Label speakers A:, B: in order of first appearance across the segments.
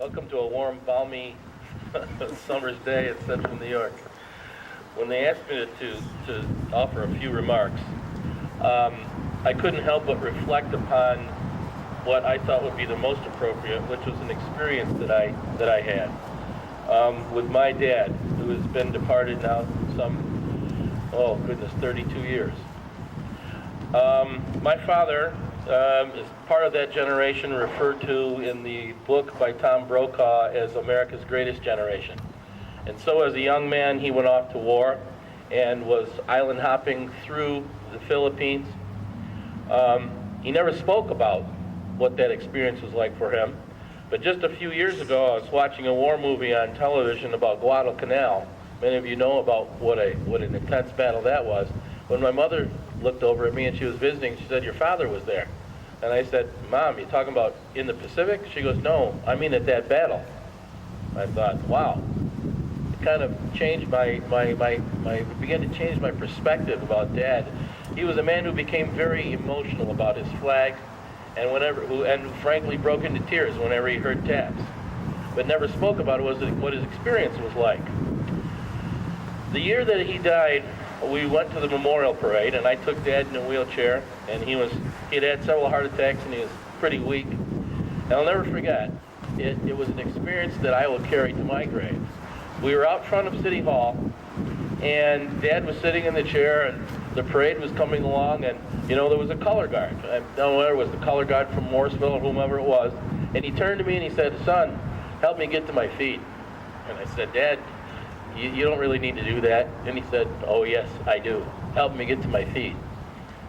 A: Welcome to a warm, balmy summer's day in central New York. When they asked me to offer a few remarks, I couldn't help but reflect upon what I thought would be the most appropriate, which was an experience that I had with my dad, who has been departed now some, 32 years. My father is part of that generation referred to in the book by Tom Brokaw as America's Greatest Generation. And so as a young man, he went off to war and was island hopping through the Philippines. He never spoke about what that experience was like for him. But just a few years ago, I was watching a war movie on television about Guadalcanal. Many of you know about what an intense battle that was. When my mother looked over at me and she was visiting, she said, "Your father was there." And I said, "Mom, you talking about in the Pacific?" She goes, "No, I mean at that battle." I thought, wow. It kind of changed began to change my perspective about Dad. He was a man who became very emotional about his flag, and frankly broke into tears whenever he heard taps, but never spoke about what his experience was like. The year that he died, we went to the memorial parade, and I took Dad in a wheelchair, and he'd had several heart attacks, and he was pretty weak. And I'll never forget, it was an experience that I will carry to my grave. We were out front of City Hall, and Dad was sitting in the chair, and the parade was coming along, and there was a color guard. I don't know whether it was the color guard from Morrisville or whomever it was, and he turned to me and he said, "Son, help me get to my feet." And I said, "Dad, you don't really need to do that." And he said, "Oh yes, I do. Help me get to my feet."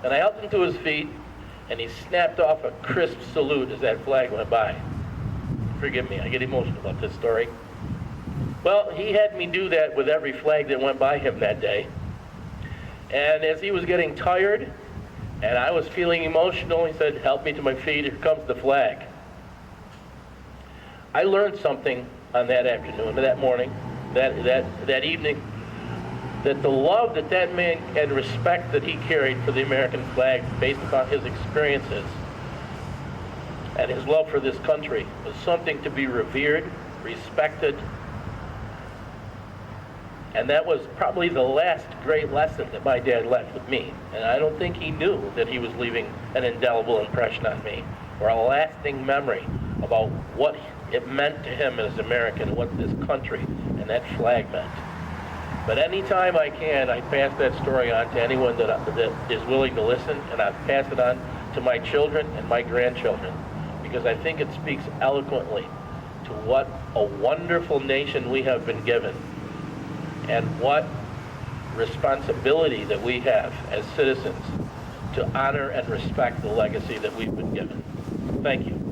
A: And I helped him to his feet, and he snapped off a crisp salute as that flag went by. Forgive me, I get emotional about this story. Well, he had me do that with every flag that went by him that day. And as he was getting tired, and I was feeling emotional, he said, "Help me to my feet, here comes the flag." I learned something on that afternoon, that morning, that evening, that the love that man and respect that he carried for the American flag based upon his experiences and his love for this country was something to be revered, respected, and that was probably the last great lesson that my dad left with me. And I don't think he knew that he was leaving an indelible impression on me, or a lasting memory about what it meant to him as an American, what this country and that flag meant. But anytime I can, I pass that story on to anyone that is willing to listen, and I pass it on to my children and my grandchildren, because I think it speaks eloquently to what a wonderful nation we have been given, and what responsibility that we have as citizens to honor and respect the legacy that we've been given. Thank you.